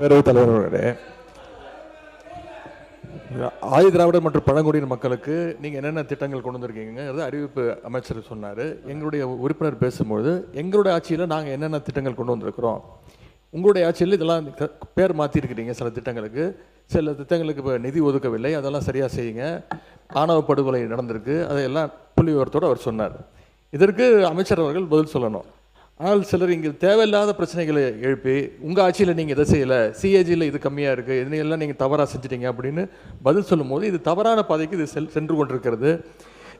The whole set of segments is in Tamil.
பேரவைத் தலைவர்களே, ஆதி திராவிடர் மற்றும் பழங்குடியின மக்களுக்கு நீங்கள் என்னென்ன திட்டங்கள் கொண்டு வந்திருக்கீங்கிறது அறிவிப்பு அமைச்சர் சொன்னார். எங்களுடைய உறுப்பினர் பேசும்போது எங்களுடைய ஆட்சியில் நாங்கள் என்னென்ன திட்டங்கள் கொண்டு வந்திருக்கிறோம், உங்களுடைய ஆட்சியில் இதெல்லாம் பேர் மாற்றிருக்கிறீங்க, சில திட்டங்களுக்கு சில திட்டங்களுக்கு இப்போ நிதி ஒதுக்கவில்லை, அதெல்லாம் சரியாக செய்யுங்க, ஆணவ படுகொலை நடந்திருக்கு, அதையெல்லாம் புள்ளி விவரத்தோடு அவர் சொன்னார். இதற்கு அமைச்சர் அவர்கள் பதில் சொல்லணும். ஆனால் சிலர் இங்கே தேவையில்லாத பிரச்சனைகளை எழுப்பி உங்கள் ஆட்சியில் நீங்கள் இதை செய்யலை, சிஏஜியில் இது கம்மியாக இருக்குது, இதனையெல்லாம் நீங்கள் தவறாக செஞ்சிட்டீங்க அப்படின்னு பதில் சொல்லும் போது இது தவறான பாதைக்கு இது சென்று கொண்டிருக்கிறது.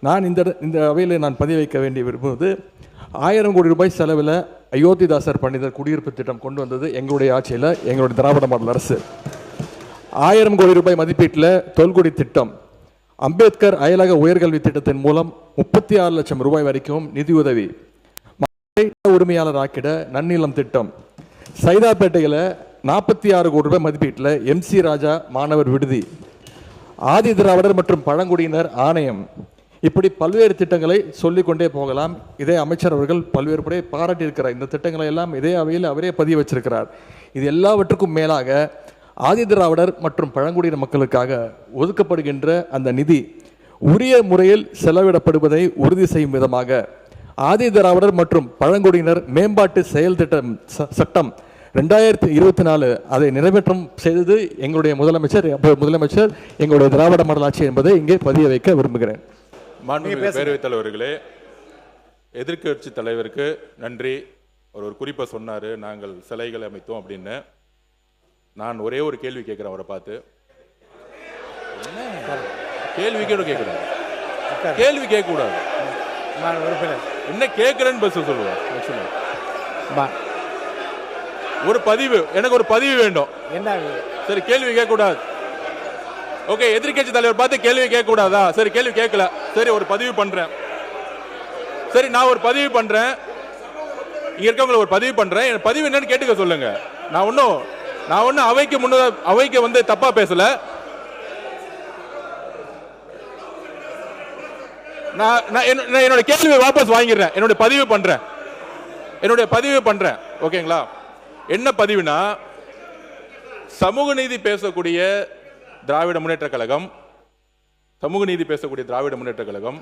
நான் இந்த அவையில் நான் பதிவு வைக்க வேண்டிய விரும்புவது, 1000 கோடி ரூபாய் செலவில் அயோத்திதாசர் பண்டிதர் குடியிருப்பு திட்டம் கொண்டு வந்தது எங்களுடைய ஆட்சியில், எங்களுடைய திராவிட மாடல் அரசு. 1000 கோடி ரூபாய் மதிப்பீட்டில் தொல்குடி திட்டம், அம்பேத்கர் அயலக உயர்கல்வி திட்டத்தின் மூலம் 36 லட்சம் ரூபாய் வரைக்கும் நிதியுதவி, உரிமையாளர் ஆக்கிட நன்னிலம் திட்டம், சைதாப்பேட்டையில் 46 கோடி ரூபாய் மதிப்பீட்டில் MC ராஜா மாணவர் விடுதி, ஆதி திராவிடர் மற்றும் பழங்குடியினர் ஆணையம், இப்படி பல்வேறு திட்டங்களை சொல்லிக்கொண்டே போகலாம். இதே அமைச்சர் அவர்கள் பல்வேறு முறை பாராட்டியிருக்கிறார். இந்த திட்டங்களை எல்லாம் இதே அவையில் அவரே பதிவு வச்சிருக்கிறார். இது எல்லாவற்றுக்கும் மேலாக ஆதி திராவிடர் மற்றும் பழங்குடியின மக்களுக்காக ஒதுக்கப்படுகின்ற அந்த நிதி உரிய முறையில் செலவிடப்படுவதை உறுதி செய்யும் விதமாக ஆதி திராவிடர் மற்றும் பழங்குடியினர் மேம்பாட்டு செயல் திட்டம் சட்டம் 2024 அதை நிறைவேற்றம் செய்தது எங்களுடைய முதலமைச்சர் எங்களுடைய திராவிட மாடல் ஆட்சி என்பதை இங்கே பதிய வைக்க விரும்புகிறேன். பேரவைத் தலைவர்களே, எதிர்க்கட்சி தலைவருக்கு நன்றி. ஒரு குறிப்பை சொன்னார், நாங்கள் சிலைகளை அமைத்தோம் அப்படின்னு. நான் ஒரே ஒரு கேள்வி கேட்குறேன் அவரை பார்த்து. கேள்வி கேட்கக்கூடாது, கேள்வி கேட்கக்கூடாது, என்ன கேட்குறேன்னு பஸ் சொல்லுவேன். ஒரு பதிவு, எனக்கு ஒரு பதிவு வேண்டும். என்ன சரி, கேள்வி கேட்கக்கூடாது. ஓகே, எதிர்க்கட்சி தலைவர் பார்த்து கேள்வி கேட்கக்கூடாதா? சரி, கேள்வி கேட்கல. சரி, ஒரு பதிவு பண்றேன். சரி, நான் ஒரு பதிவு பண்றேன், இங்க இருக்கவங்களை ஒரு பதிவு பண்றேன். என் பதிவு என்னன்னு கேட்டுக்க சொல்லுங்க. நான் ஒன்னும் அவைக்கு வந்து தப்பா பேசல. நான் என்னோட கேள்வியை வாபஸ் வாங்கிடுறேன். என்னுடைய பதிவு பண்றேன். ஓகேங்களா? என்ன பதிவுனா, சமூக நீதி பேசக்கூடிய திராவிட முன்னேற்ற கழகம்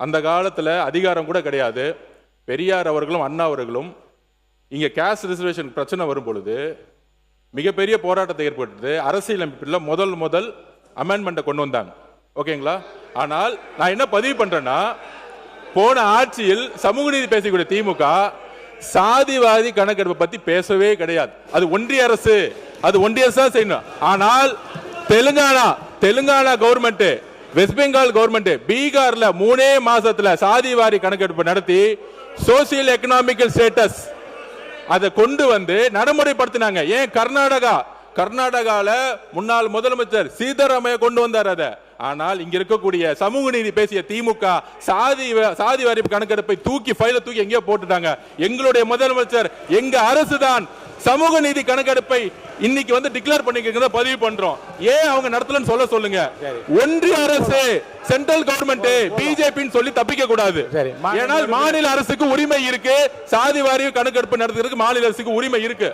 அந்த காலத்தில் அதிகாரம் கூட கிடையாது. பெரியார் அவர்களும் அண்ணா அவர்களும் இங்கே கேஸ்ட் ரிசர்வேஷன் பிரச்சனை வரும் பொழுது மிகப்பெரிய போராட்டத்தை ஏற்படுத்தி அரசியலமைப்பில் முதல் அமெண்ட்மெண்ட்டை கொண்டு வந்தாங்க. ஓகேங்களா? ஆனால் நான் என்ன பதிவு பண்றேன்னா, போன ஆட்சியில் சமூக நீதி பேசக்கூடிய திமுக சாதிவாதி கணக்கெடுப்பை பத்தி பேசவே கிடையாது. அது ஒன்றிய அரசு தான் செய்யணும். ஆனால் Telangana government, west Bengal government, பீகார்ல 3 மாசத்துல சாதிவாரி கணக்கெடுப்பு நடத்தி சோசியல் எக்கனாமிக்கல் ஸ்டேட்டஸ் அதை கொண்டு வந்து நடைமுறைப்படுத்தினாங்க. ஏன் கர்நாடகால முன்னாள் முதலமைச்சர் சீதாராமையா கொண்டு வந்தார் அதை. ஆனால் இங்க இருக்கக்கூடிய சமூக நீதி பேசிய திமுக சாதி வாரி கணக்கெடுப்பை ஃபைல தூக்கி எங்கேயோ போட்டுட்டாங்க. எங்களுடைய முதலமைச்சர், எங்க அரசு தான் சமூக நீதி கணக்கெடுப்பை இன்னைக்கு வந்து டிக்ளேர் பண்ணிக்கிறத பதிவு பண்றோம். ஏன் அவங்க நடத்தலன்னு சொல்லுங்க. ஒன்றிய அரசு, சென்ட்ரல் கவர்மெண்ட், பிஜேபின்னு சொல்லி தப்பிக்க கூடாது. ஏனால் மாநில அரசுக்கு உரிமை இருக்கு, சாதி வாரி கணக்கெடுப்பு நடத்துறதுக்கு மாநில அரசுக்கு உரிமை இருக்கு.